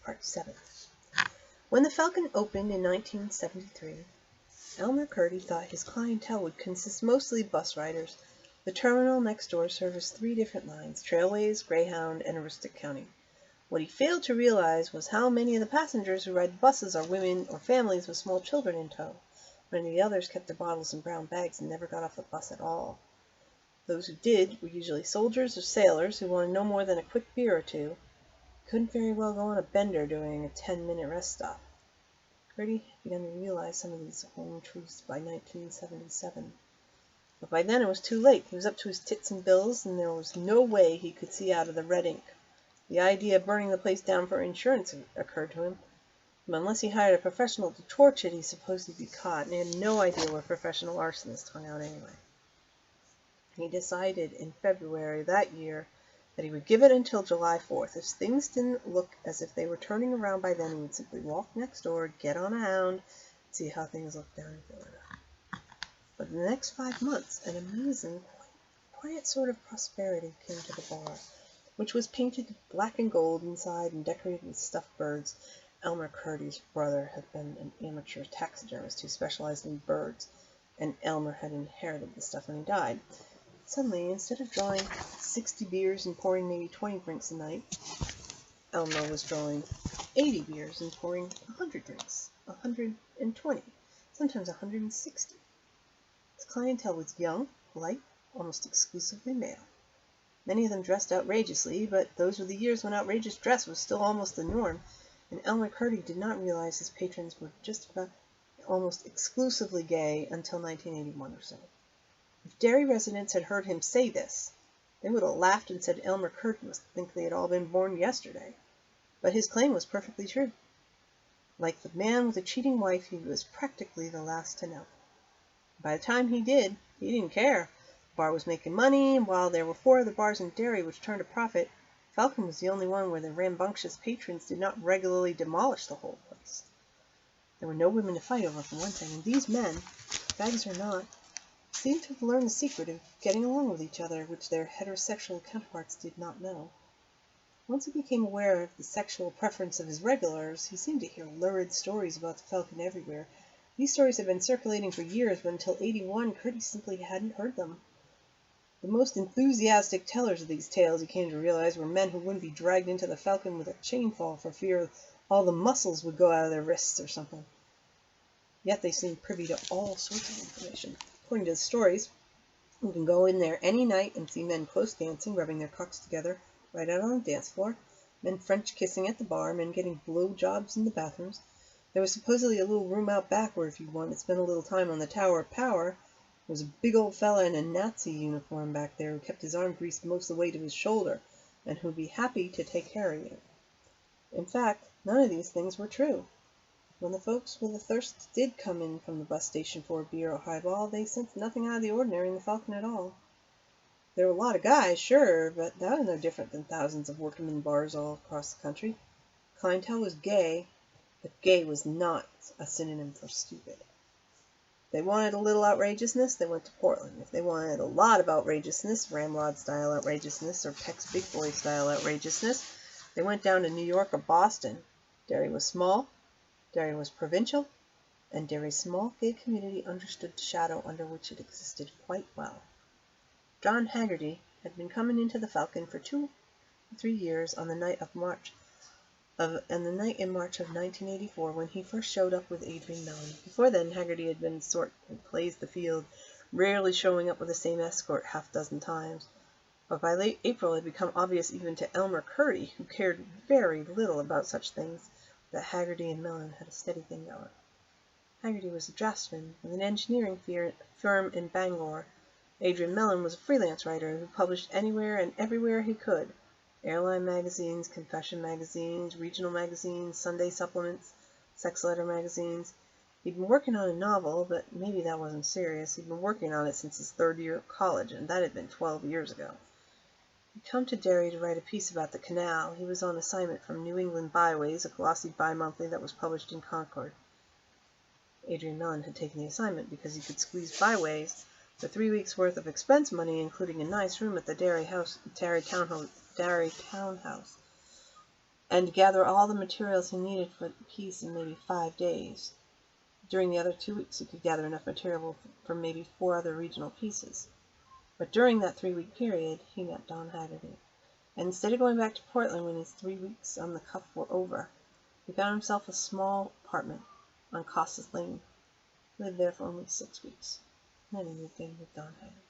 Part 7. When the Falcon opened in 1973, Elmer Curdy thought his clientele would consist mostly of bus riders. The terminal next door serviced 3 different lines: Trailways, Greyhound, and Aroostook County. What he failed to realize was how many of the passengers who ride buses are women or families with small children in tow. Many of the others kept their bottles in brown bags and never got off the bus at all. Those who did were usually soldiers or sailors who wanted no more than a quick beer or two. Couldn't very well go on a bender during a 10-minute rest stop. Curdy had begun to realize some of these home truths by 1977. But by then it was too late. He was up to his tits in bills, and there was no way he could see out of the red ink. The idea of burning the place down for insurance occurred to him. But unless he hired a professional to torch it, he supposed he'd be caught, and he had no idea where professional arsonists hung out anyway. He decided in February that year that he would give it until July 4th. If things didn't look as if they were turning around by then, he would simply walk next door, get on a hound, and see how things looked down in Florida. But in the next 5 months, an amazing, quiet sort of prosperity came to the bar, which was painted black and gold inside and decorated with stuffed birds. Elmer Curdy's brother had been an amateur taxidermist who specialized in birds, and Elmer had inherited the stuff when he died. Suddenly, instead of drawing 60 beers and pouring maybe 20 drinks a night, Elmer was drawing 80 beers and pouring 100 drinks, 120, sometimes 160. His clientele was young, polite, almost exclusively male. Many of them dressed outrageously, but those were the years when outrageous dress was still almost the norm, and Elmer Curdy did not realize his patrons were just about almost exclusively gay until 1981 or so. If Derry residents had heard him say this, they would have laughed and said Elmer Curdy must think they had all been born yesterday. But his claim was perfectly true. Like the man with a cheating wife, he was practically the last to know. By the time he did, he didn't care. The bar was making money, and while there were 4 other bars in Derry which turned a profit, Falcon was the only one where the rambunctious patrons did not regularly demolish the whole place. There were no women to fight over, for one thing, and these men, fags or not, seemed to have learned the secret of getting along with each other, which their heterosexual counterparts did not know. Once he became aware of the sexual preference of his regulars, he seemed to hear lurid stories about the Falcon everywhere. These stories had been circulating for years, but until '81, Curdy simply hadn't heard them. The most enthusiastic tellers of these tales, he came to realize, were men who wouldn't be dragged into the Falcon with a chainfall for fear all the muscles would go out of their wrists or something. Yet they seemed privy to all sorts of information. According to the stories, you can go in there any night and see men close dancing, rubbing their cocks together right out on the dance floor, men French kissing at the bar, men getting blow jobs in the bathrooms. There was supposedly a little room out back where if you wanted to spend a little time on the Tower of Power, there was a big old fella in a Nazi uniform back there who kept his arm greased most of the way to his shoulder, and who'd be happy to take care of you. In fact, none of these things were true. When the folks with a thirst did come in from the bus station for a beer or highball, they sensed nothing out of the ordinary in the Falcon at all. There were a lot of guys, sure, but that was no different than thousands of workingmen bars all across the country. Clientele was gay, but gay was not a synonym for stupid. If they wanted a little outrageousness, they went to Portland. If they wanted a lot of outrageousness, Ramrod-style outrageousness or Tex Big Boy-style outrageousness, they went down to New York or Boston. Derry was small, Derry was provincial, and Derry's small gay community understood the shadow under which it existed quite well. John Haggerty had been coming into the Falcon for 2 or 3 years on the night in March of 1984 when he first showed up with Adrian Mellon. Before then, Haggerty had been the sort who plays the field, rarely showing up with the same escort half-dozen times. But by late April it had become obvious even to Elmer Curdy, who cared very little about such things, that Haggerty and Mellon had a steady thing going. Haggerty was a draftsman with an engineering firm in Bangor. Adrian Mellon was a freelance writer who published anywhere and everywhere he could. Airline magazines, confession magazines, regional magazines, Sunday supplements, sex letter magazines. He'd been working on a novel, but maybe that wasn't serious. He'd been working on it since his 3rd year of college, and that had been 12 years ago. He'd come to Derry to write a piece about the canal. He was on assignment from New England Byways, a glossy bi-monthly that was published in Concord. Adrian Mellon had taken the assignment because he could squeeze Byways for 3 weeks' worth of expense money, including a nice room at the Derry townhouse. and gather all the materials he needed for the piece in maybe 5 days. During the other 2 weeks he could gather enough material for maybe 4 other regional pieces. But during that 3-week period he met Don Haggerty, and instead of going back to Portland when his 3 weeks on the cuff were over, he found himself a small apartment on Costas Lane. He lived there for only 6 weeks. Then he moved in with Don Haggerty.